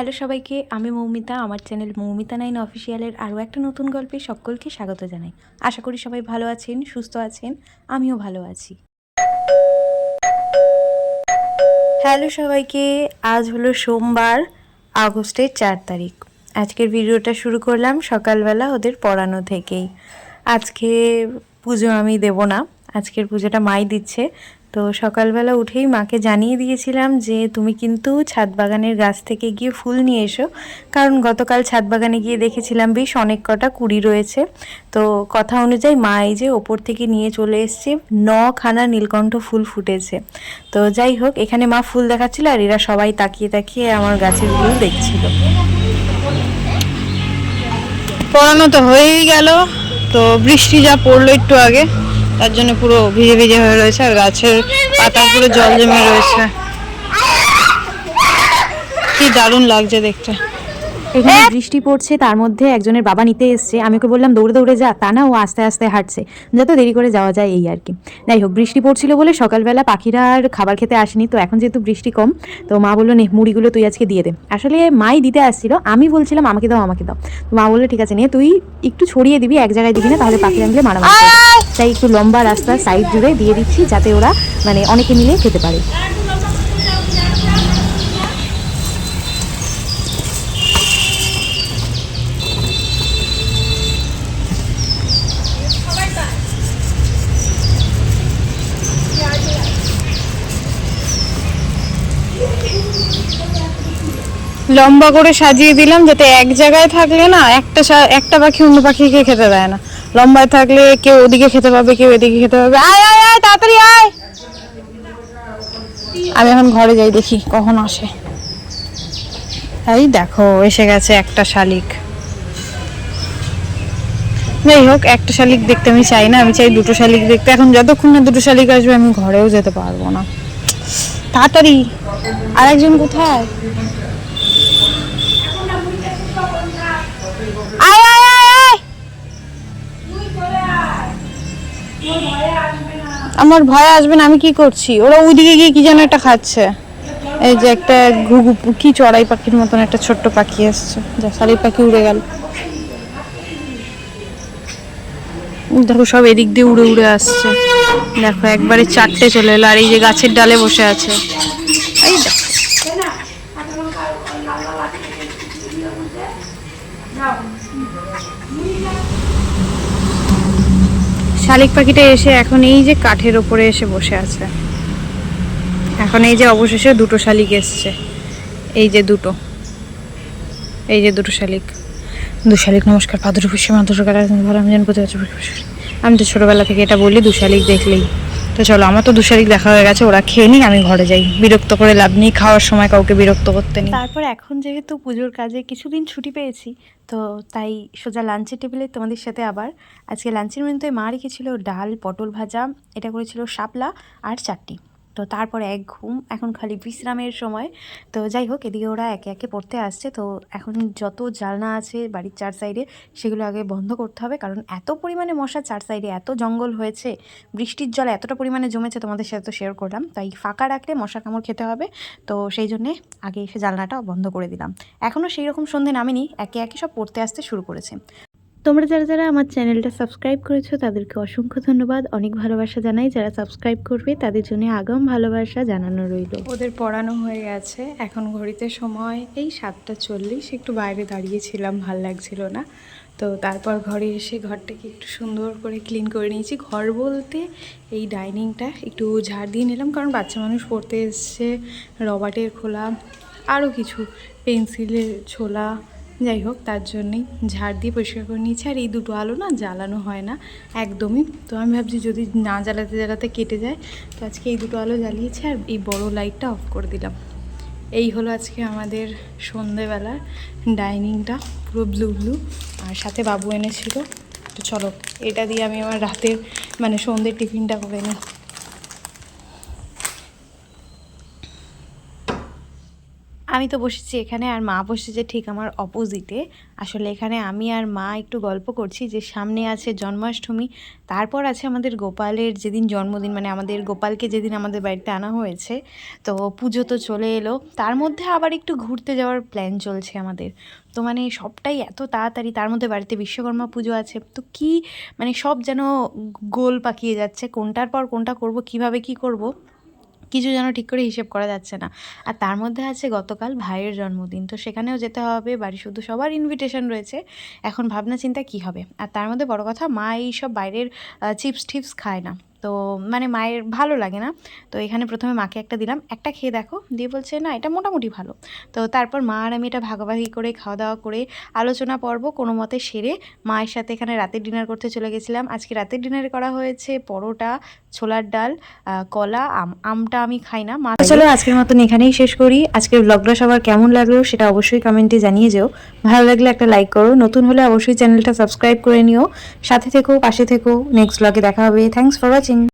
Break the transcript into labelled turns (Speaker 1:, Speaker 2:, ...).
Speaker 1: Hello সবাইকে, আমি মৌমিতা। আমার চ্যানেল মৌমিতা 9 অফিসিয়ালের আরও একটা নতুন গল্পে সকলকে স্বাগত জানাই। আশা করি সবাই ভালো আছেন, সুস্থ আছেন, আমিও ভালো আছি। হ্যালো সবাইকে, আজ হলো সোমবার, আগস্টের 4 তারিখ। আজকের ভিডিওটা শুরু করলাম সকালবেলা ওদের পড়ানো থেকেই। আজকে পুজো আমি দেব না, আজকের পুজোটা মাই দিচ্ছে। তো সকালবেলা উঠেই মাকে জানিয়ে দিয়েছিলাম যে তুমি কিন্তু ছাদ বাগানের গাছ থেকে গিয়ে ফুল নিয়ে এসো, কারণ গতকাল ছাদ বাগানে গিয়ে দেখেছিলাম বেশ অনেক কটা কুড়ি রয়েছে। তো কথা অনুযায়ী মা এই যে ওপর থেকে নিয়ে চলে এসছে, 9খানা নীলকণ্ঠ ফুল ফুটেছে। তো যাই হোক, এখানে মা ফুল দেখাচ্ছিল আর এরা সবাই তাকিয়ে তাকিয়ে আমার গাছের ফুল দেখছিল।
Speaker 2: পড়ানো তো হয়েই গেল, তো বৃষ্টি যা পড়লো একটু আগে, তার জন্য পুরো ভিজে ভিজে হয়ে রয়েছে আর গাছের পাতা পুরো জল জমে রয়েছে। কি দারুণ লাগছে দেখতে।
Speaker 1: এখানে বৃষ্টি পড়ছে, তার মধ্যে একজনের বাবা নিতে এসছে। আমি ওকে বললাম দৌড়ে দৌড়ে যা, তা না ও আস্তে আস্তে হাঁটছে, যত দেরি করে যাওয়া যায় এই আর কি। যাই হোক, বৃষ্টি পড়ছিল বলে সকালবেলা পাখিরা আর খাবার খেতে আসেনি। তো এখন যেহেতু বৃষ্টি কম, তো মা বললো নে মুড়িগুলো তুই আজকে দিয়ে দে। আসলে মাই দিতে আসছিল, আমি বলছিলাম আমাকে দাও আমাকে দাও। তো মা বললো ঠিক আছে নিয়ে তুই একটু ছড়িয়ে দিবি, এক জায়গায় দিবি না, তাহলে পাখিরা মিলে মারামারি করবে। তাই একটু লম্বা রাস্তার সাইড জুড়ে দিয়ে দিচ্ছি, যাতে ওরা মানে অনেকে মিলে খেতে পারে।
Speaker 2: লম্বা করে সাজিয়ে দিলাম, যাতে এক জায়গায় থাকলে না একটা পাখি অন্য পাখিকে খেতে দেয় না। লম্বায় থাকলে কেউ ওদিকে খেতে পাবে, কেউ এদিকে খেতে পাবে। আয় আয় আয়, তাড়াতাড়ি আয়। আমি এখন ঘরে যাই, দেখি কখন আসে। এই দেখো এসে গেছে একটা শালিক। যাই হোক, একটা শালিক দেখতে আমি চাই না, আমি চাই দুটো শালিক দেখতে। এখন যতক্ষণ না দুটো শালিক আসবে আমি ঘরেও যেতে পারবো না। তাড়াতাড়ি। আর একজন কোথায়? আয় আয় আয় আয়। আমার ভয় আসবে না, আমি কি করছি? ওরা ওইদিকে গিয়ে কি যেন একটা খাচ্ছে। এই যে একটা ঘুঘু কি চড়াই পাখির মতন একটা ছোট্ট পাখি আসছে, যা শালিক পাখি উড়ে গেল। দেখো সব এদিক দিয়ে উড়ে উড়ে আসছে। দেখো একবারে 4টে চলে এলো, আর এই যে গাছের ডালে বসে আছে। এই দেখো শালিক পাখিটা এসে এখন এই যে কাঠের ওপরে এসে বসে আছে। এখন এই যে অবশেষে দুটো শালিক এসছে, এই যে দুটো, এই যে দুটো শালিক। দু শালিক নমস্কার, ভাদ্র পুষ্যে মাধুর কালার আমি জানি কোথায় আছে। আমি তো ছোটবেলা থেকে এটা বলি দু শালিক দেখলেই। তো চলো, আমার তো দু শালিক দেখা হয়ে গেছে, ওরা খেয়ে নিই, আমি ঘরে যাই। বিরক্ত করে লাভ নেই, খাওয়ার সময় কাউকে বিরক্ত করতে নেই।
Speaker 1: তারপর এখন যেহেতু পুজোর কাজে কিছুদিন ছুটি পেয়েছি, তো তাই সোজা লাঞ্চের টেবিলে তোমাদের সাথে আবার। আজকে লাঞ্চের মেনুতে মা রেখেছিল ডাল, পটল ভাজা, এটা করেছিল শাপলা আর চাটনি। তো তারপরে এক ঘুম, এখন খালি বিশ্রামের সময়। তো যাই হোক, এদিকে ওরা একে একে পড়তে আসছে। তো এখন যত জানলা আছে বাড়ির 4 সাইডে সেগুলো আগে বন্ধ করতে হবে, কারণ এত পরিমাণে মশা 4 সাইডে, এত জঙ্গল হয়েছে, বৃষ্টির জল এতটা পরিমাণে জমেছে, তোমাদের সাথে তো শেয়ার করলাম। তাই ফাঁকা রাখলে মশা কামড় খেতে হবে। তো সেই জন্যে আগে এসে জানলাটা বন্ধ করে দিলাম। এখনও সেই রকম সন্ধে নামেনি, একে একে সব পড়তে আসতে শুরু করেছে। তোমরা যারা যারা আমার চ্যানেলটা সাবস্ক্রাইব করেছো তাদেরকে অসংখ্য ধন্যবাদ, অনেক ভালোবাসা জানাই। যারা সাবস্ক্রাইব করবে তাদের জন্য আগাম ভালোবাসা জানানো রইল। ওদের পড়ানো হয়ে গেছে, এখন ঘড়িতে সময় এই 7:40। একটু বাইরে দাঁড়িয়েছিলাম, ভাল লাগছিল না। তো তারপর ঘরে এসে ঘরটাকে একটু সুন্দর করে ক্লিন করে নিয়েছি। ঘর বলতে এই ডাইনিংটা একটু ঝাড় দিয়ে নিলাম, কারণ বাচ্চা মানুষ পড়তে এসছে, রবার্টের খোলা, আরও কিছু পেন্সিলের ছোলা, যাই হোক তার জন্যেই ঝাড় দিয়ে পরিষ্কার করে নিয়েছি। আর এই দুটো আলো না জ্বালানো হয় না একদমই, তো আমি ভাবছি যদি না জ্বালাতে জ্বালাতে কেটে যায়, তো আজকে এই দুটো আলো জ্বালিয়েছি আর এই বড় লাইটটা অফ করে দিলাম। এই হলো আজকে আমাদের সন্ধেবেলার ডাইনিংটা, পুরো ব্লু ব্লু। আর সাথে বাবু এনেছিল। তো চলো, এটা দিয়ে আমি আমার রাতের মানে সন্ধ্যের টিফিনটা করে নিই। আমি তো বসেছি এখানে, আর মা বসেছে ঠিক আমার অপোজিটে। আসলে এখানে আমি আর মা একটু গল্প করছি যে সামনে আছে জন্মাষ্টমী, তারপর আছে আমাদের গোপালের যেদিন জন্মদিন, মানে আমাদের গোপালকে যেদিন আমাদের বাড়িতে আনা হয়েছে, তো পুজো তো চলে এলো, তার মধ্যে আবার একটু ঘুরতে যাওয়ার প্ল্যান চলছে আমাদের। তো মানে সবটাই এত তাড়াতাড়ি, তার মধ্যে বাড়িতে বিশ্বকর্মা পুজো আছে, তো কি মানে সব যেন গোল পাকিয়ে যাচ্ছে, কোনটার পর কোনটা করব, কিভাবে কি করব কিছু যেন ঠিক করে হিসেব করা যাচ্ছে না। আর তার মধ্যে আছে গতকাল ভাইয়ের জন্মদিন, তো সেখানেও যেতে হবে, বাড়ি শুধু সবার ইনভিটেশন রয়েছে। এখন ভাবনা চিন্তা কী হবে। আর তার মধ্যে বড় কথা, মা এই সব বাইরের চিপস টিপস খায় না, তো মানে মায়ের ভালো লাগে না। তো এখানে প্রথমে মাকে একটা দিলাম, একটা খেয়ে দেখো, দিয়ে বলছে না এটা মোটামুটি ভালো। তো তারপর মা আর আমি এটা ভাগাভাগি করে খাওয়া দাওয়া করে আলোচনা পর্ব কোনো মতে সেরে মায়ের সাথে এখানে রাতের ডিনার করতে চলে গেছিলাম। আজকে রাতের ডিনারে করা হয়েছে পরোটা, ছোলার ডাল, কলা, আমটা আমি খাই না মা। চলো আজকের মতন এখানেই শেষ করি। আজকের ব্লগটা সবার কেমন লাগলো সেটা অবশ্যই কমেন্টে জানিয়ে যেও। ভালো লাগলে একটা লাইক করো, নতুন হলে অবশ্যই চ্যানেলটা সাবস্ক্রাইব করে নিও। সাথে থেকো, পাশে থেকো, নেক্সট ব্লগে দেখা হবে। Thanks for watching.